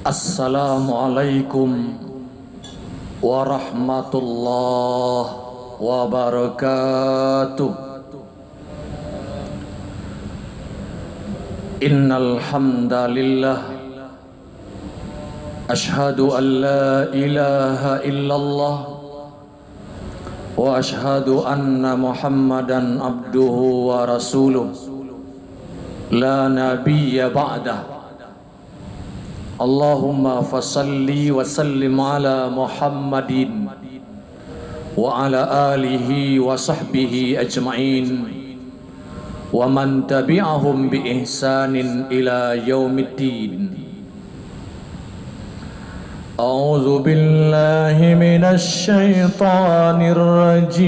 Assalamualaikum warahmatullahi wabarakatuh. Innal hamdalillah asyhadu an la ilaha illallah wa asyhadu anna Muhammadan abduhu wa rasuluh la nabiyya ba'dah. Allahumma fasalli wa sallim ala Muhammadin wa ala alihi wa sahbihi ajma'in wa man tabi'ahum bi ihsanin ila yaumiddin. A'udzu billahi minasy syaithanir rajim.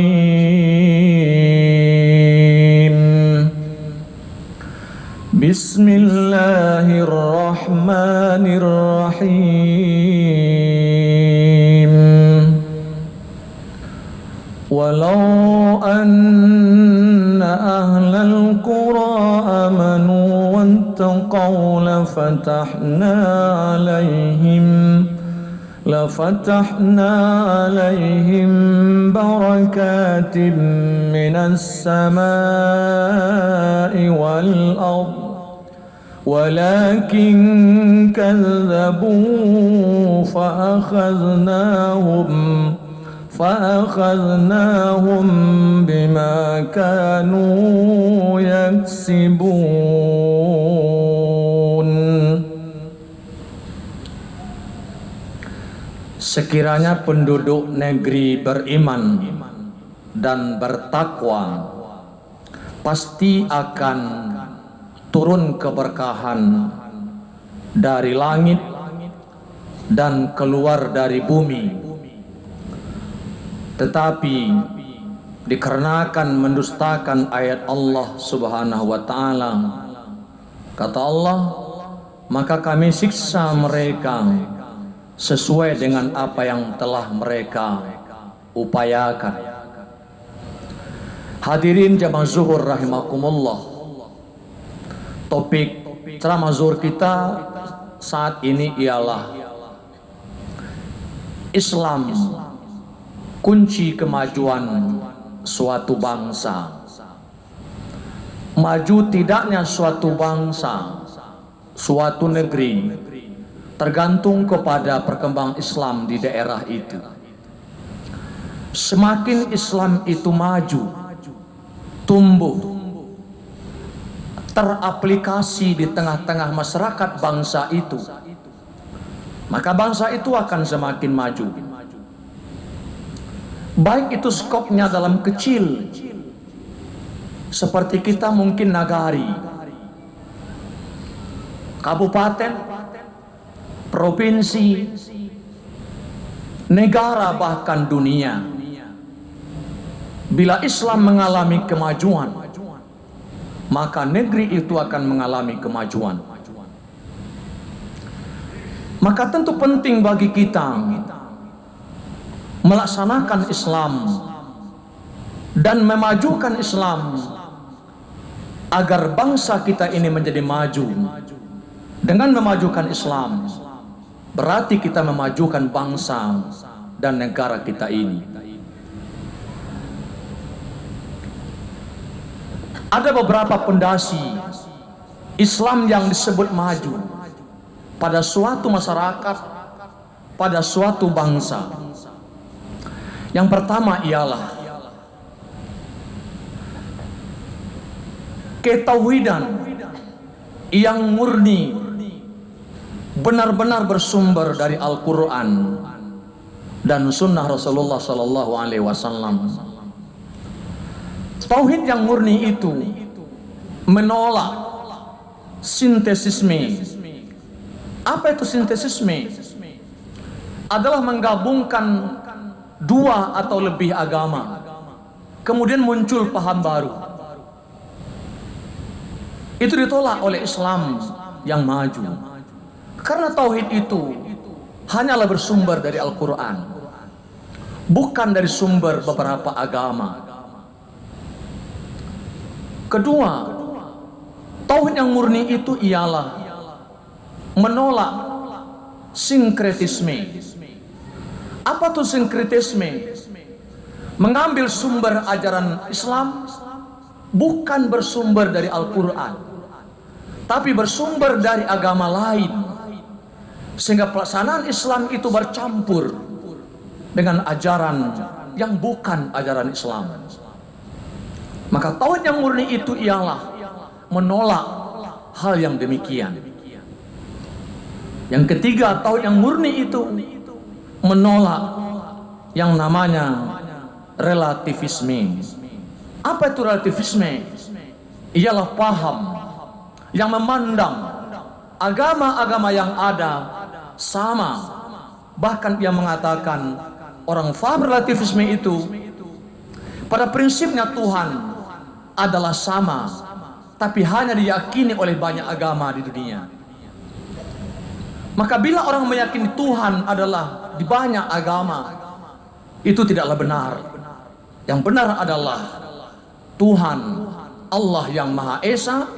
Bismillahirrahmanirrahim. Walau anna ahlal qura amanu wattaqaw lafatahna alaihim barakatim minas samai wal ardh walakin kazzabu fa'akhadnahum bima kanu yaksibun. Sekiranya penduduk negeri beriman dan bertakwa, pasti akan turun keberkahan dari langit dan keluar dari bumi. Tetapi dikarenakan mendustakan ayat Allah Subhanahu wa taala, kata Allah, maka kami siksa mereka sesuai dengan apa yang telah mereka upayakan. Hadirin jamaah zuhur rahimakumullah. Topik ceramah zuhur kita saat ini ialah Islam, kunci kemajuan suatu bangsa. Maju tidaknya suatu bangsa, suatu negeri, tergantung kepada perkembangan Islam di daerah itu. Semakin Islam itu maju, tumbuh, teraplikasi di tengah-tengah masyarakat bangsa itu, maka bangsa itu akan semakin maju. Baik itu skopnya dalam kecil, seperti kita mungkin nagari, kabupaten, provinsi, negara, bahkan dunia. Bila Islam mengalami kemajuan, maka negeri itu akan mengalami kemajuan. Maka tentu penting bagi kita melaksanakan Islam dan memajukan Islam agar bangsa kita ini menjadi maju. Dengan memajukan Islam berarti kita memajukan bangsa dan negara kita ini. Ada beberapa pondasi Islam yang disebut maju pada suatu masyarakat, pada suatu bangsa. Yang pertama ialah ketauhidan yang murni, benar-benar bersumber dari Al-Quran dan Sunnah Rasulullah Sallallahu Alaihi Wasallam. Tauhid yang murni itu menolak sintesisme. Apa itu sintesisme? Adalah menggabungkan dua atau lebih agama, kemudian muncul paham baru. Itu ditolak oleh Islam yang maju, karena tauhid itu hanyalah bersumber dari Al-Quran, bukan dari sumber beberapa agama. Kedua, tauhid yang murni itu ialah menolak sinkretisme. Apa tuh sinkretisme? Mengambil sumber ajaran Islam bukan bersumber dari Al-Quran, tapi bersumber dari agama lain, sehingga pelaksanaan Islam itu bercampur dengan ajaran yang bukan ajaran Islam. Maka tauhid yang murni itu ialah menolak hal yang demikian. Yang ketiga, tauhid yang murni itu menolak yang namanya relativisme. Apa itu relativisme? Ialah paham yang memandang agama-agama yang ada sama. Bahkan ia mengatakan orang faham relativisme itu pada prinsipnya Tuhan adalah sama, tapi hanya diyakini oleh banyak agama di dunia. Maka bila orang meyakini Tuhan adalah di banyak agama, itu tidaklah benar. Yang benar adalah Tuhan Allah yang Maha Esa,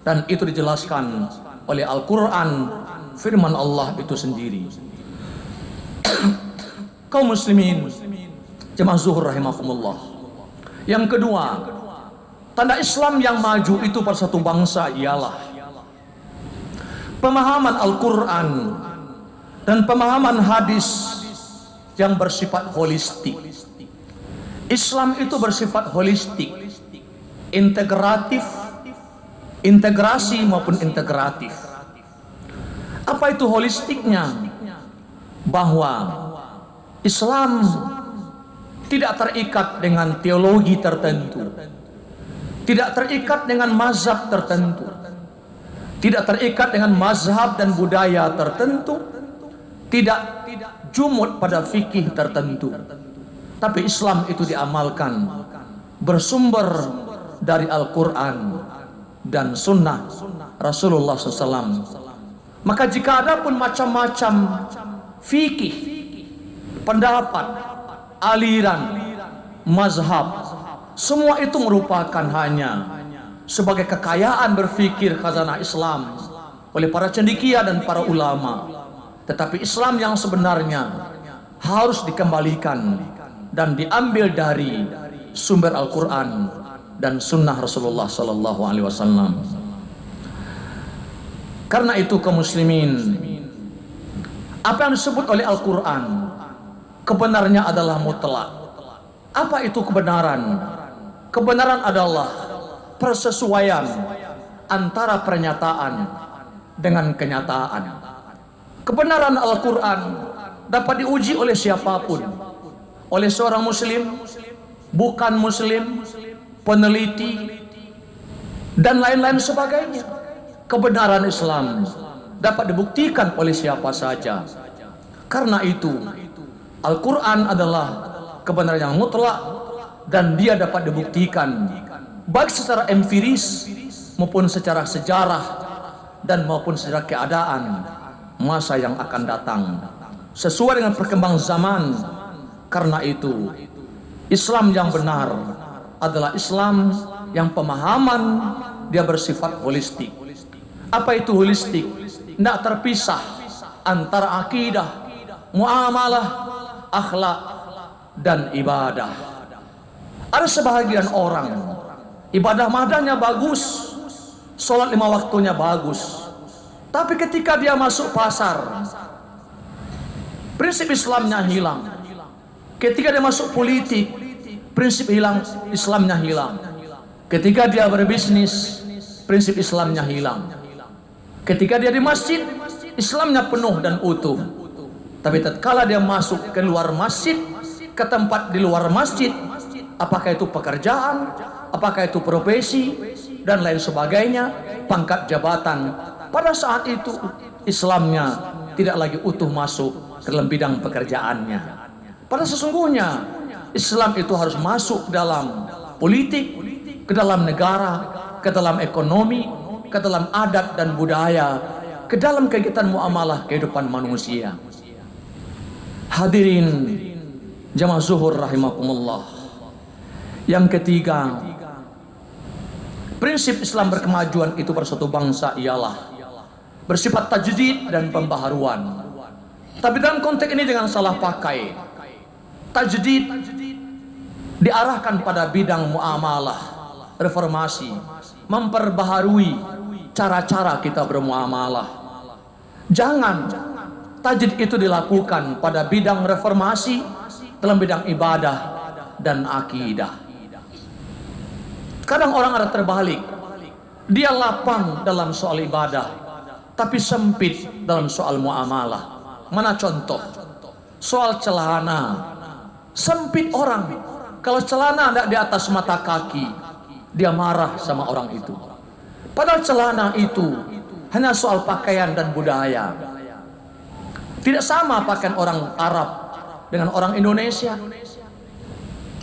dan itu dijelaskan oleh Al-Quran, firman Allah itu sendiri. Kaum muslimin jemaah zuhur rahimakumullah. Yang kedua, tanda Islam yang maju itu pada satu bangsa ialah pemahaman Al-Quran dan pemahaman hadis yang bersifat holistik. Islam itu bersifat holistik, integratif, integrasi maupun integratif. Apa itu holistiknya? Bahwa Islam tidak terikat dengan teologi tertentu, tidak terikat dengan mazhab tertentu, tidak terikat dengan mazhab dan budaya tertentu, tidak jumud pada fikih tertentu. Tapi Islam itu diamalkan bersumber dari Al-Quran dan Sunnah Rasulullah SAW. Maka jika ada pun macam-macam fikih, pendapat, aliran, mazhab, semua itu merupakan hanya sebagai kekayaan berfikir khazanah Islam oleh para cendekia dan para ulama. Tetapi Islam yang sebenarnya harus dikembalikan dan diambil dari sumber Al-Quran dan Sunnah Rasulullah Sallallahu Alaihi Wasallam. Karena itu kaum muslimin, apa yang disebut oleh Al-Quran kebenarannya adalah mutlak. Apa itu kebenaran? Kebenaran adalah persesuaian antara pernyataan dengan kenyataan. Kebenaran Al-Quran dapat diuji oleh siapapun, oleh seorang muslim, bukan muslim, peneliti, dan lain-lain sebagainya. Kebenaran Islam dapat dibuktikan oleh siapa saja. Karena itu Al-Quran adalah kebenaran yang mutlak, dan dia dapat dibuktikan baik secara empiris maupun secara sejarah dan maupun secara keadaan masa yang akan datang sesuai dengan perkembangan zaman. Karena itu Islam yang benar adalah Islam yang pemahaman dia bersifat holistik. Apa itu holistik? Tidak terpisah antara akidah, muamalah, akhlak, dan ibadah. Ada sebahagian orang ibadah madanya bagus, sholat 5 waktunya bagus, tapi ketika dia masuk pasar, prinsip Islamnya hilang. Ketika dia masuk politik, prinsip Islamnya hilang. Ketika dia berbisnis, prinsip Islamnya hilang. Ketika dia di masjid, Islamnya penuh dan utuh. Tapi tatkala dia masuk ke luar masjid, ke tempat di luar masjid, apakah itu pekerjaan, apakah itu profesi, dan lain sebagainya, pangkat jabatan, pada saat itu Islamnya tidak lagi utuh masuk ke dalam bidang pekerjaannya. Pada sesungguhnya Islam itu harus masuk dalam politik, ke dalam negara, ke dalam ekonomi, ke dalam adat dan budaya, ke dalam kegiatan muamalah kehidupan manusia. Hadirin jamaah zuhur rahimakumullah. Yang ketiga, prinsip Islam berkemajuan itu pada suatu bangsa ialah bersifat tajdid dan pembaharuan. Tapi dalam konteks ini jangan salah pakai. Tajdid diarahkan pada bidang muamalah, reformasi, memperbaharui cara-cara kita bermuamalah. Jangan tajdid itu dilakukan pada bidang reformasi dalam bidang ibadah dan akidah. Kadang orang ada terbalik. Dia lapang dalam soal ibadah, tapi sempit dalam soal muamalah. Mana contoh? Soal celana. Sempit orang. Kalau celana tidak di atas mata kaki, dia marah sama orang itu. Padahal celana itu hanya soal pakaian dan budaya. Tidak sama pakaian orang Arab dengan orang Indonesia.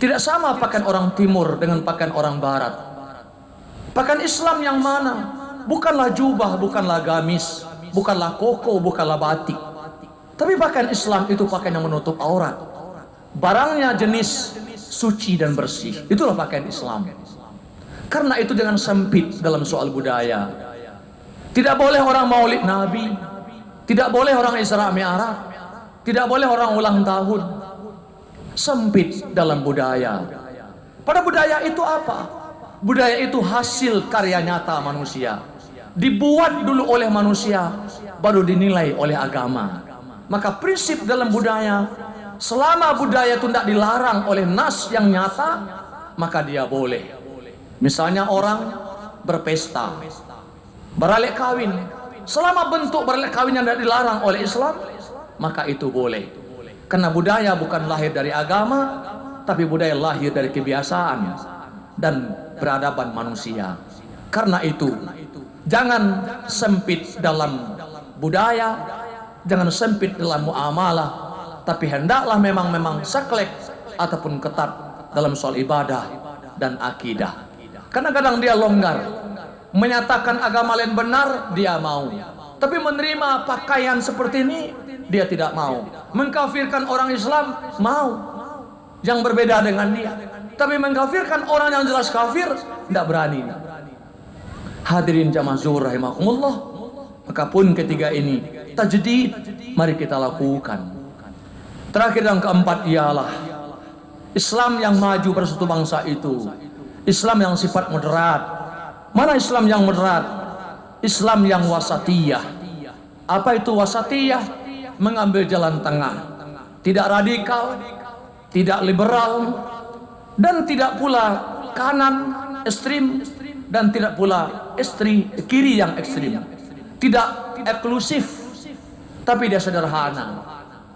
Tidak sama pakaian orang Timur dengan pakaian orang Barat. Pakaian Islam yang mana? Bukanlah jubah, bukanlah gamis, bukanlah koko, bukanlah batik. Tapi pakaian Islam itu pakaian yang menutup aurat. Barangnya jenis suci dan bersih. Itulah pakaian Islam. Karena itu jangan sempit dalam soal budaya. Tidak boleh orang maulid Nabi. Tidak boleh orang Isra Mi'raj. Tidak boleh orang ulang tahun. Sempit dalam budaya. Pada budaya itu apa? Budaya itu hasil karya nyata manusia. Dibuat dulu oleh manusia, baru dinilai oleh agama. Maka prinsip dalam budaya, selama budaya itu tidak dilarang oleh nas yang nyata, maka dia boleh. Misalnya orang berpesta, beralek kawin. Selama bentuk beralek kawin yang tidak dilarang oleh Islam, maka itu boleh. Karena budaya bukan lahir dari agama, tapi budaya lahir dari kebiasaan dan peradaban manusia. Karena itu, jangan sempit dalam budaya, jangan sempit dalam muamalah, tapi hendaklah memang saklek ataupun ketat dalam soal ibadah dan akidah. Kadang-kadang dia longgar, menyatakan agama lain benar, dia mau. Tapi menerima pakaian seperti ini, dia tidak mau. Mengkafirkan orang Islam, mau. Yang berbeda dengan dia. Tapi mengkafirkan orang yang jelas kafir, tidak berani. Hadirin jamaah zuhur rahimakumullah. Maka pun ketiga ini, tajdid, mari kita lakukan. Terakhir yang keempat ialah Islam yang maju bersatu bangsa itu. Islam yang sifat moderat. Mana Islam yang moderat? Islam yang wasatiyah. Apa itu wasatiyah? Mengambil jalan tengah. Tidak radikal, tidak liberal, dan tidak pula kanan ekstrim, dan tidak pula kiri yang ekstrim. Tidak eksklusif, tapi dia sederhana.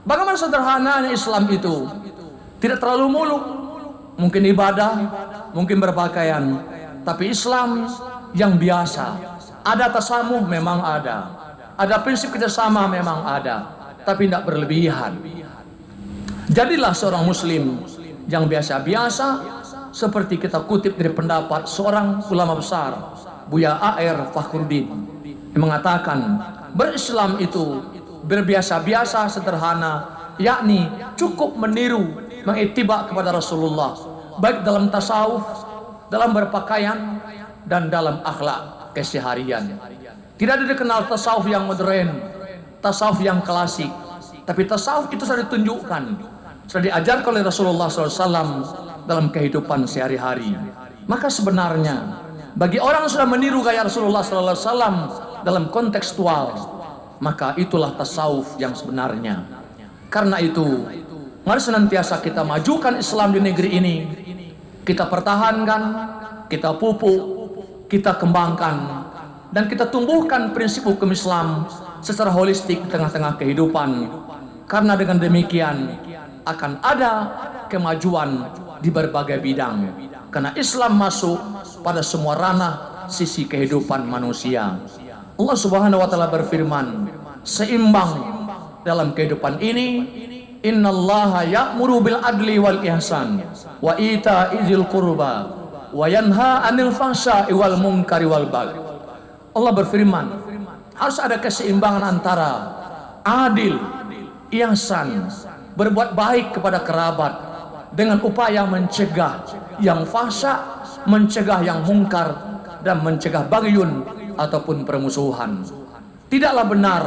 Bagaimana sederhananya Islam itu? Tidak terlalu muluk, mungkin ibadah, mungkin berpakaian, tapi Islam yang biasa. Ada tasamuh memang ada prinsip kerjasama memang ada, tapi tidak berlebihan. Jadilah seorang muslim yang biasa-biasa, seperti kita kutip dari pendapat seorang ulama besar, Buya A.R. Fakhruddin, yang mengatakan berislam itu berbiasa-biasa sederhana, yakni cukup meniru, mengittiba kepada Rasulullah, baik dalam tasawuf, dalam berpakaian, dan dalam akhlak keseharian. Tidak ada dikenal tasawuf yang modern, tasawuf yang klasik, tapi tasawuf itu sudah ditunjukkan, sudah diajarkan oleh Rasulullah SAW dalam kehidupan sehari-hari. Maka sebenarnya bagi orang yang sudah meniru gaya Rasulullah SAW dalam kontekstual, maka itulah tasawuf yang sebenarnya. Karena itu, mari senantiasa kita majukan Islam di negeri ini. Kita pertahankan, kita pupuk, kita kembangkan, dan kita tumbuhkan prinsip hukum Islam secara holistik di tengah-tengah kehidupan. Karena dengan demikian akan ada kemajuan di berbagai bidang. Karena Islam masuk pada semua ranah sisi kehidupan manusia. Allah Subhanahu wa taala berfirman, seimbang dalam kehidupan ini, innallaha ya'muru bil adli wal ihsan wa ita'izil qurba wa yanha 'anil fahsya'i wal munkari wal baghi. Allah berfirman, harus ada keseimbangan antara adil, ihsan, berbuat baik kepada kerabat dengan upaya mencegah yang fahsya, mencegah yang mungkar, dan mencegah bagyun ataupun permusuhan. Tidaklah benar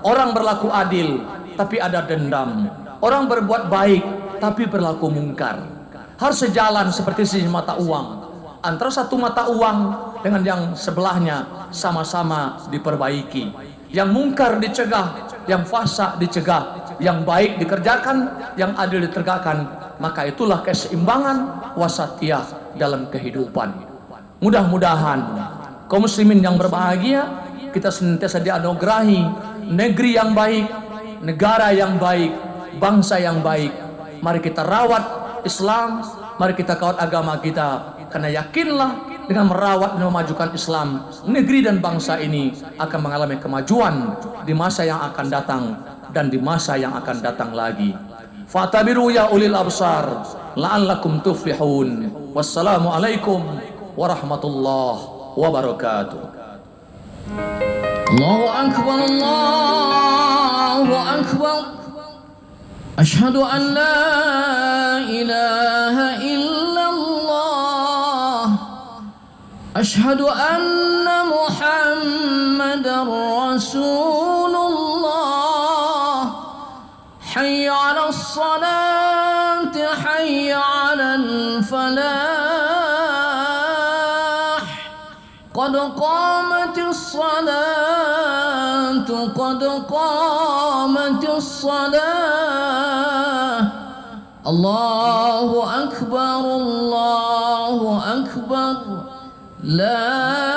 orang berlaku adil tapi ada dendam. Orang berbuat baik tapi berlaku mungkar. Harus sejalan seperti sisi mata uang. Antara satu mata uang dengan yang sebelahnya sama-sama diperbaiki. Yang mungkar dicegah, yang fasa dicegah, yang baik dikerjakan, yang adil ditegakkan. Maka itulah keseimbangan wasatiyah dalam kehidupan. Mudah-mudahan kaum muslimin yang berbahagia, kita senantiasa dianugerahi negeri yang baik, negara yang baik, bangsa yang baik. Mari kita rawat Islam, mari kita kawat agama kita, karena yakinlah dengan merawat dan memajukan Islam, negeri dan bangsa ini akan mengalami kemajuan di masa yang akan datang dan di masa yang akan datang lagi. Fatabiru ya ulil absar la'allakum tuflihun. Wassalamu alaikum warahmatullahi wabarakatuh. Allahu akbar, Allahu akbar. Asyhadu an la ilaha illallah. Asyhadu anna Muhammadar Rasulullah. Hayya 'alas salati, hayya 'alal falah. Qad qamatis salatu, qad qamatis salah. Allahu akbar, Allahu akbar. La